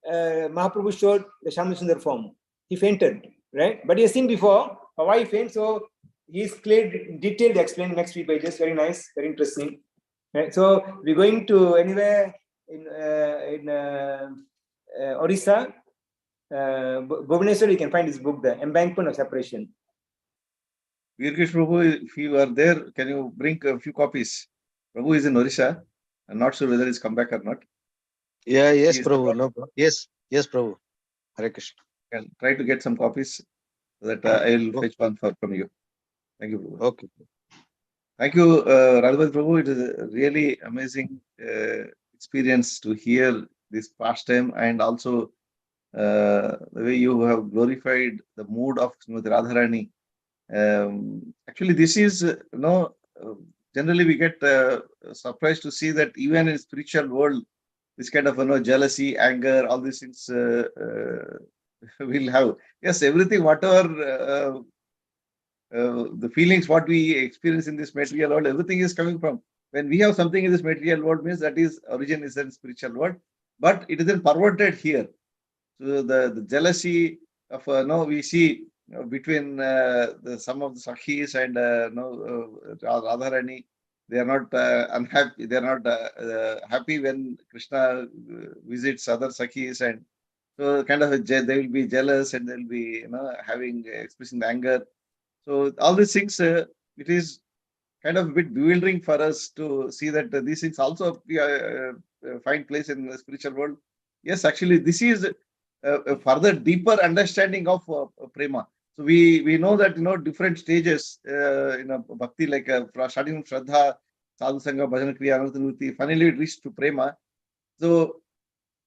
Mahaprabhu showed the Shamsundar form? He fainted, right? But he has seen before why he fainted. So he's clear, detailed, explained next few pages. Very nice, very interesting. Right? So we're going to anywhere in Orissa, Bhubaneswar. You can find his book, The Embankment of Separation. Virkesh Prabhu, if you are there, can you bring a few copies? Prabhu is in Orissa. I'm not sure whether he's come back or not. Yeah, yes, Prabhu. No, yes, Prabhu. Hare Krishna. Can try to get some copies so that I will fetch one from you. Thank you, Prabhu. Okay. Thank you, Radhapati Prabhu. It is a really amazing experience to hear this pastime, and also the way you have glorified the mood of Srimati Radharani. Actually, this is, generally we get surprised to see that even in spiritual world, this kind of, jealousy, anger, all these things will have. Yes, everything, whatever the feelings, what we experience in this material world, everything is coming from. When we have something in this material world, means that is origin is in spiritual world, but it isn't perverted here. So the jealousy of we see between some of the Sakhis and Radharani, they are not unhappy. They are not happy when Krishna visits other Sakhis, and so kind of they will be jealous, and they'll be having expressing anger. So all these things, it is kind of a bit bewildering for us to see that these things also find place in the spiritual world. Yes, actually, this is a further deeper understanding of prema. So we know that different stages bhakti, like starting from Shraddha, Sadhu Sangha, Bhajana Kriya, Anurti, finally it reached to prema. So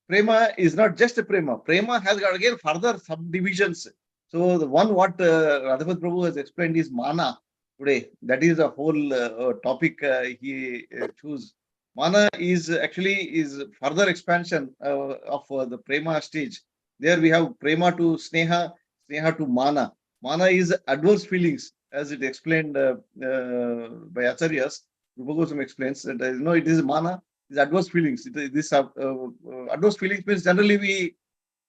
prema is not just a prema. Prema has got again further subdivisions. So the one what Radhapati Prabhu has explained is mana today. That is a whole topic he chose. Mana is actually further expansion of the prema stage. There we have prema to sneha, sneha to mana. Mana is adverse feelings, as it explained by Acharyas. Rupa Goswami explains that it is mana, is adverse feelings. This adverse feelings means generally we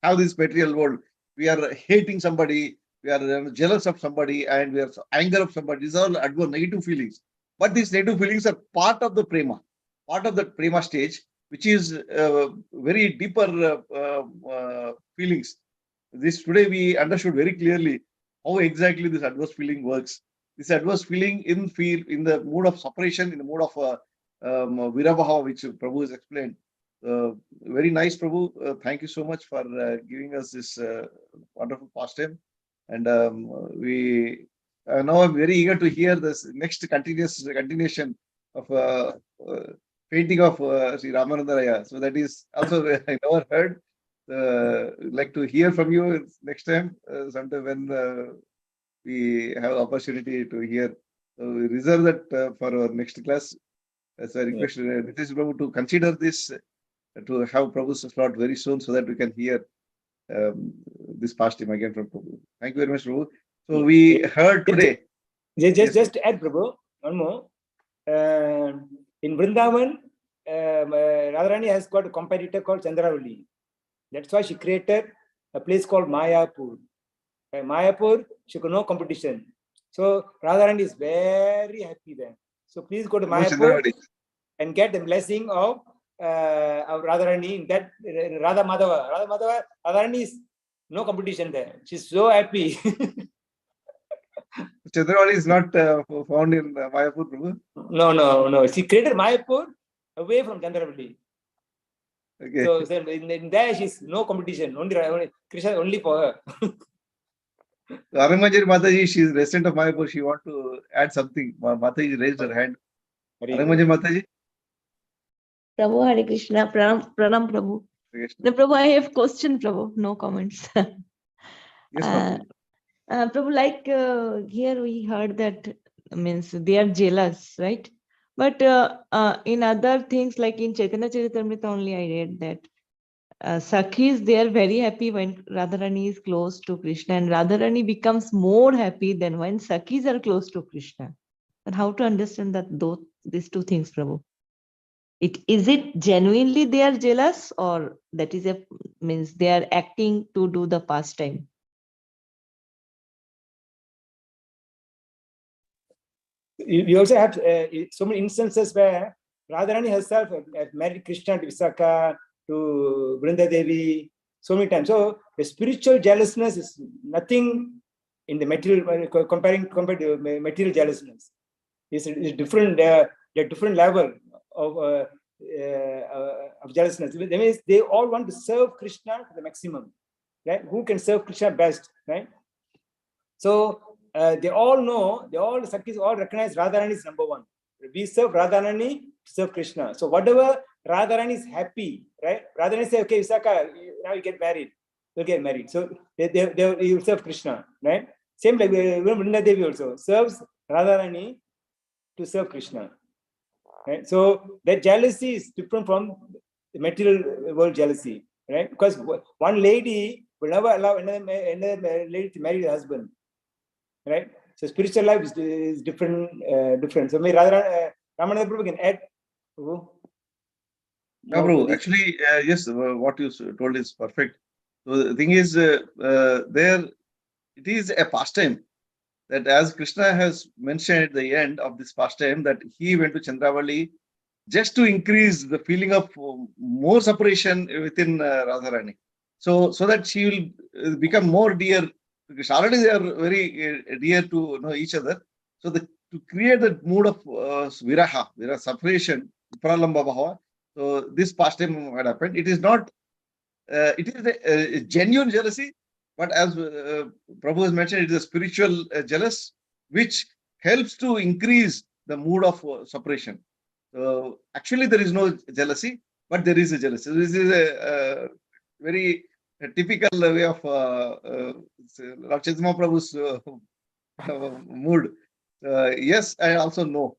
have this material world. We are hating somebody, we are jealous of somebody, and we are anger of somebody. These are all adverse negative feelings. But these negative feelings are part of the prema, part of the prema stage, which is very deeper feelings. This today we understood very clearly how exactly this adverse feeling works. This adverse feeling in the mood of separation, in the mood of Virabhava, which Prabhu has explained. Very nice, Prabhu. Thank you so much for giving us this wonderful pastime. And we now I'm very eager to hear this next continuation of painting of Sri Ramananda Raya. So that is also I never heard. Like to hear from you next time, sometime when we have opportunity to hear. So we reserve that for our next class. As I request Nitish Prabhu to consider this, to have Prabhu's slot very soon, so that we can hear this pastime again from Prabhu. Thank you very much, Prabhu. So we heard today. Just to add, Prabhu, one more. In Vrindavan, Radharani has got a competitor called Chandravali. That's why she created a place called Mayapur. Mayapur, she got no competition. So Radharani is very happy there. So please go to Mayapur and get the blessing of Radharani in that Radha Madhava. Radharani is no competition there. She's so happy. Chandravali is not found in Mayapur, Prabhu? No. She created Mayapur away from Chandravali. Okay. So in there, she's no competition. Only Krishna, only for her. Arangamajari Mataji, she is resident of Mayapur. She want to add something. Mataji raised her hand. Arangamajari Mataji. Prabhu, Hare Krishna. Pranam Prabhu. No, Prabhu, I have question, Prabhu. No comments. Yes, Prabhu, like here we heard that means they are jealous, right? But in other things, like in Chaitanya Charitamrita only I read that Sakhis, they are very happy when Radharani is close to Krishna, and Radharani becomes more happy than when Sakhis are close to Krishna. And how to understand that these two things, Prabhu? Is it genuinely they are jealous, or that is means they are acting to do the pastime? You also have so many instances where Radharani herself has married Krishna to Visakha, to Vrinda Devi, so many times. So the spiritual jealousness is nothing in the material, compared to material jealousness. It's different, a different level of jealousness. That means they all want to serve Krishna to the maximum, right? Who can serve Krishna best, right? So they all know, the Sakhis all recognize Radharani is number one. We serve Radharani to serve Krishna. So whatever Radharani is happy, right? Radharani say, okay, Visakha, now you get married. You'll get married. So they will serve Krishna, right? Same like Vrinda Devi also serves Radharani to serve Krishna, right? So that jealousy is different from the material world jealousy, right? Because one lady will never allow another lady to marry her husband, right? So spiritual life is different. So maybe Ramananda Prabhu can add. No, Prabhu, actually, yes, what you told is perfect. So the thing is, there it is a pastime that, as Krishna has mentioned at the end of this pastime, that he went to Chandravali just to increase the feeling of more separation within Radharani. So that she will become more dear to Krishna. Already they are very dear to know each other. So to create the mood of viraha, separation, pralamba bhava. So this pastime had happened. It is not, it is a genuine jealousy, but as Prabhu has mentioned, it is a spiritual jealous, which helps to increase the mood of separation. So actually, there is no jealousy, but there is a jealousy. This is a very typical way of Lord Chaitanya Prabhu's mood. Yes, I also know.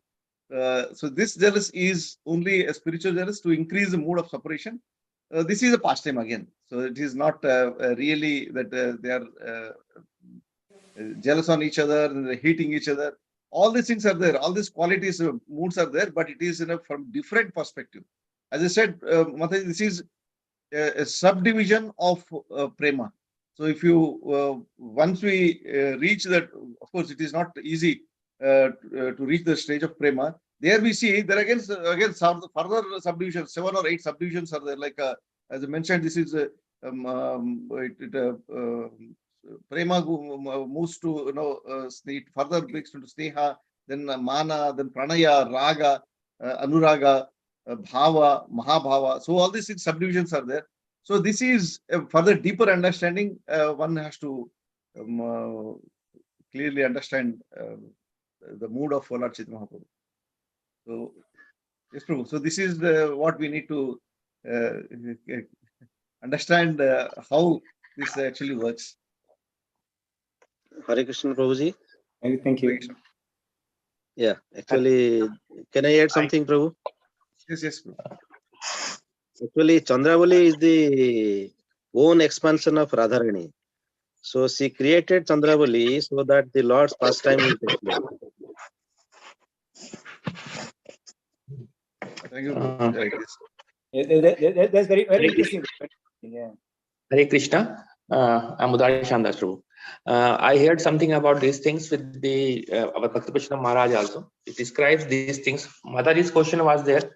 So this jealous is only a spiritual jealous to increase the mood of separation. This is a pastime again. So it is not really that they are jealous on each other and they're hating each other. All these things are there. All these qualities, moods are there, but it is from different perspective. As I said, Mataji, this is a subdivision of prema. So if you once we reach that, of course, it is not easy to reach the stage of prema. There we see there again further subdivisions, 7 or 8 subdivisions are there. Like as I mentioned, this is prema moves to further breaks into sneha, then mana, then pranaya, raga, anuraga, bhava, mahabhava. So all these 6 subdivisions are there. So this is a further deeper understanding. One has to clearly understand the mood of Lord Chaitanya Mahaprabhu. So yes, Prabhu. So this is what we need to understand how this actually works. Hare Krishna, Prabhuji. Thank you. Yeah, actually, can I add something, Prabhu? Yes, Prabhu. Actually, Chandravali is the own expansion of Radharani. So she created Chandravali so that the Lord's pastime will take place. Thank you, Prabhu. That's very, very interesting. Yeah. Hare Krishna. I'm Udari Shandas Prabhu. I heard something about these things with the our Bhakti Prashna Maharaj also. It describes these things. Mataji's question was there.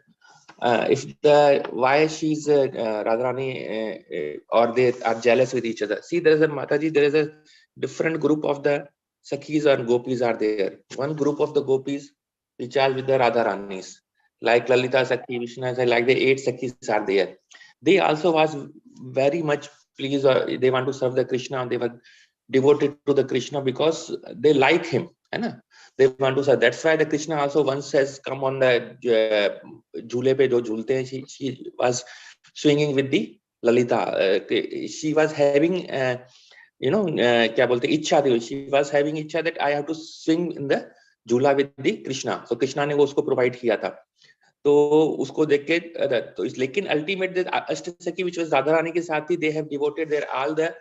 Why she's Radharani or they are jealous with each other. See, there is a different group of the Sakhis and Gopis are there. One group of the Gopis which are with the Radharanis, like Lalita Sakhi, Vishnu, like the 8 Sakhis are there. They also was very much pleased, or they want to serve the Krishna, and they were devoted to the Krishna because they like him. They want to serve. That's why the Krishna also once has come on the jhule pe jo jhulte hain. She was swinging with the Lalita. She was having kya bolte ichha. She was having ichha that I have to swing in the jhula with the Krishna. So Krishna ने वो उसको provide किया था. तो उसको देख के तो लेकिन अल्टीमेट अष्टसखी which was Radharani के साथ ही they have devoted their all the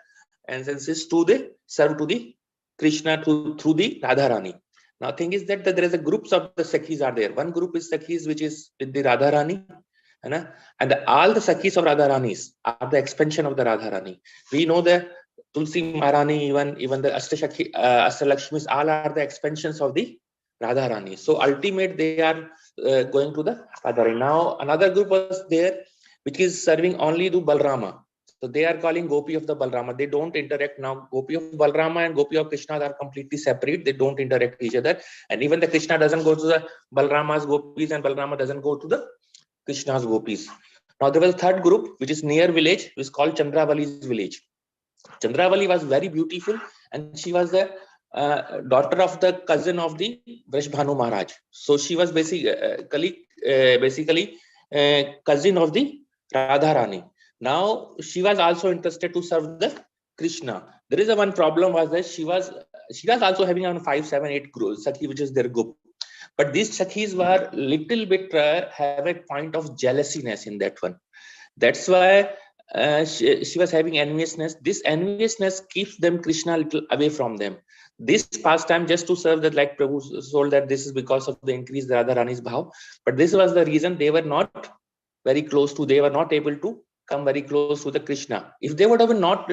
essences to the serve to the Krishna through the Radharani. Now thing is that there is a groups of the Sakhis are there. One group is Sakhis which is with the Radharani, and all the Sakhis of Radharanis are the expansion of the Radharani. We know the Tulsi Maharani, even the Ashtalakshmis, all are the expansions of the Radharani. So ultimate they are going to the Radharani. Now another group was there which is serving only to Balrama. So they are calling Gopi of the Balrama. They don't interact now. Gopi of Balrama and Gopi of Krishna are completely separate. They don't interact with each other. And even the Krishna doesn't go to the Balrama's Gopis and Balrama doesn't go to the Krishna's Gopis. Now there was a third group which is near village, which is called Chandravali's village. Chandravali was very beautiful and she was the daughter of the cousin of the Vrishbhanu Maharaj. So she was basically cousin of the Radharani. Now she was also interested to serve the Krishna. There is a one problem was that she was also having around 5, 7, 8 Sakhi, which is their group. But these Sakhis were little bit have a point of jealousiness in that one. That's why she was having enviousness. This enviousness keeps them Krishna a little away from them. This pastime just to serve that, like Prabhu told that this is because of the increased Radharani's bhav. But this was the reason they were not very close to, they were not able to come very close to the Krishna. If they would have been not,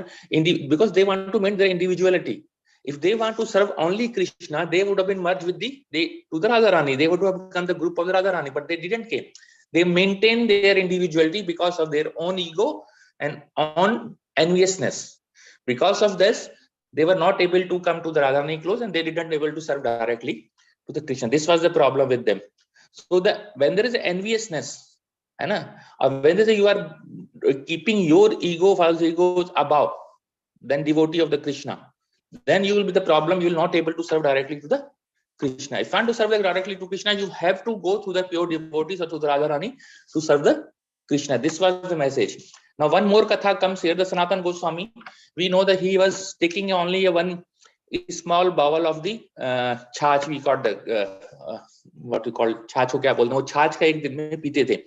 because they want to maintain their individuality. If they want to serve only Krishna, they would have been merged with to the Radharani. They would have become the group of the Radharani, but they didn't came. They maintained their individuality because of their own ego and own enviousness. Because of this, they were not able to come to the Radharani close and they didn't able to serve directly to the Krishna. This was the problem with them. So when there is enviousness, when you are keeping your ego, false egos above than devotee of the Krishna, then you will be the problem. You will not able to serve directly to the Krishna. If you want to serve directly to Krishna, you have to go through the pure devotees or to the Radharani to serve the Krishna. This was the message. Now one more Katha comes here. The Sanatan Goswami, we know that he was taking only one small bowl of the छाछ. We call the what we call छाछ को क्या बोलते हैं, वो छाछ का एक दिन में पीते थे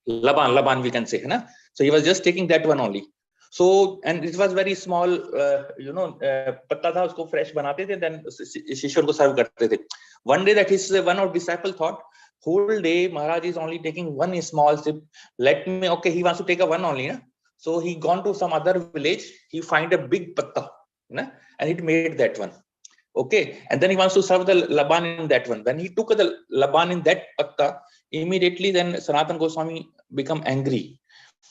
laban we can say, है ना. So he was just taking that one only. So and it was very small, पत्ता था, उसको fresh बनाते थे, then शिष्यों को serve करते थे. One day that his one of disciple thought, whole day Maharaj is only taking one small sip. He wants to take a one only, na? So he gone to some other village. He find a big patta, and he made that one. Okay, and then he wants to serve the laban in that one. When he took the laban in that patta, immediately then Sanatan Goswami become angry.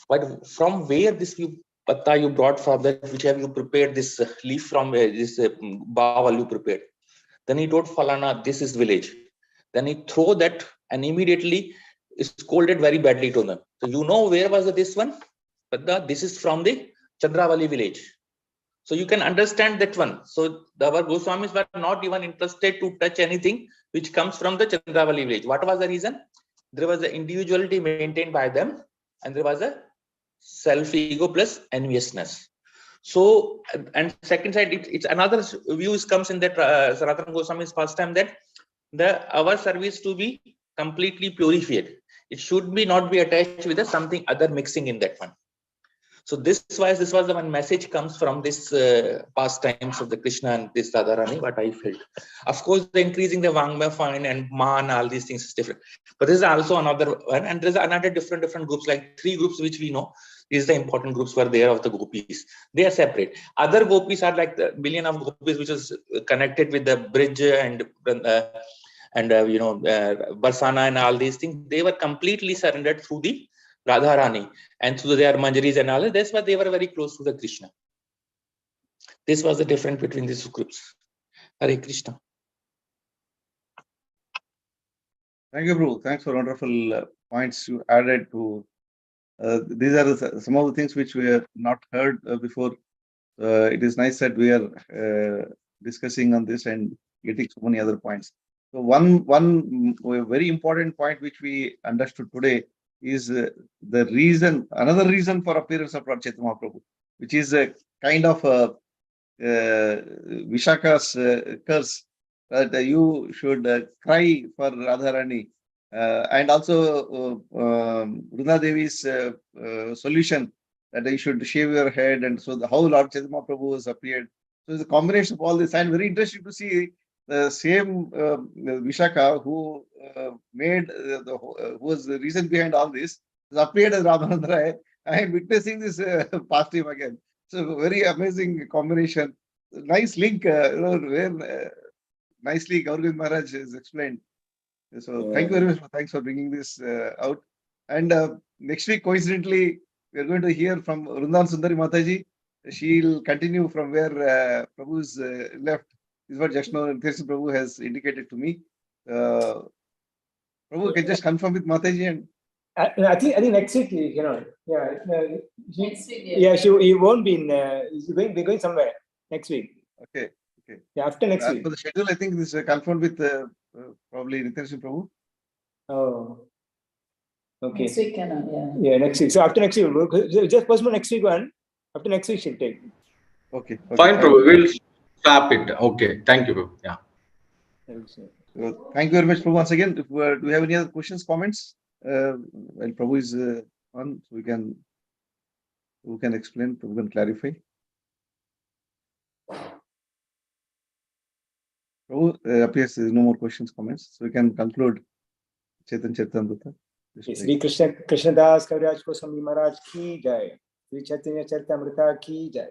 But from where this patta you brought from, that which have you prepared this leaf from, this bawal you prepared? Then he told Falana, this is village. Then he throw that and immediately scolded very badly to them. So you know where was this one? But this is from the Chandravali village. So you can understand that one. So our Goswamis were not even interested to touch anything which comes from the Chandravali village. What was the reason? There was the individuality maintained by them, and there was a self-ego plus enviousness. So, and second side, it's another views comes in that Sanatana Goswami's first time that our service to be completely purified. It should be not be attached with something other mixing in that one. So this was the one message comes from this pastimes of the Krishna and this Radharani, what I felt. Of course, the increasing the Vangma fine and Man, all these things is different. But this is also another one, and there's another different groups, like 3 groups which we know. These are the important groups were there of the gopis. They are separate. Other gopis are like the billion of gopis which is connected with the bridge and Barsana and all these things. They were completely surrendered through the Radharani and through their manjaris and all. That's why they were very close to the Krishna. This was the difference between these 2 groups. Hare Krishna. Thank you, Prabhu. Thanks for wonderful points you added to. These are some of the things which we have not heard before. It is nice that we are discussing on this and getting so many other points. So one very important point which we understood today is the reason, another reason for appearance of Lord Chaitanya Mahaprabhu, which is a kind of Vishaka's curse that you should cry for Radharani. And also Vrunda Devi's solution that you should shave your head, and so how Lord Chaitanya Prabhu has appeared. So it's a combination of all this, and very interesting to see the same Vishaka who made who was the reason behind all this, has appeared as Ramananda Rai. I am witnessing this past him again. So very amazing combination. Nice link, where nicely Gaurav Maharaj has explained. So thank you very much. Thanks for bringing this out. And next week, coincidentally, we are going to hear from Rundan Sundari Mataji. She'll continue from where Prabhu's left. This is what Jaishnav Krishna Prabhu has indicated to me. Prabhu, can just confirm with Mataji, and I think next week, yeah. Next week, Yeah, he won't be in. We're going somewhere next week. okay. Yeah, after next week. For the schedule, I think this is confirmed with probably Nityanshu Prabhu. Oh. Okay. Next week, yeah. Yeah, next week. So after next week, just postpone next week one. After next week, she'll take. Okay. Fine, Prabhu. We'll stop it. Okay. Thank you, Prabhu. Yeah. So, thank you very much, Prabhu. Once again, if, do we have any other questions, comments? While Prabhu is on, so we can explain, Prabhu can clarify. Prabhu, appears there is no more questions, comments, so we can conclude Chaitanya Charitamrita. Sri Krishna Das Kaviraj Goswami Maharaj ki jai. Sri Chaitanya Charitamrita ki jai.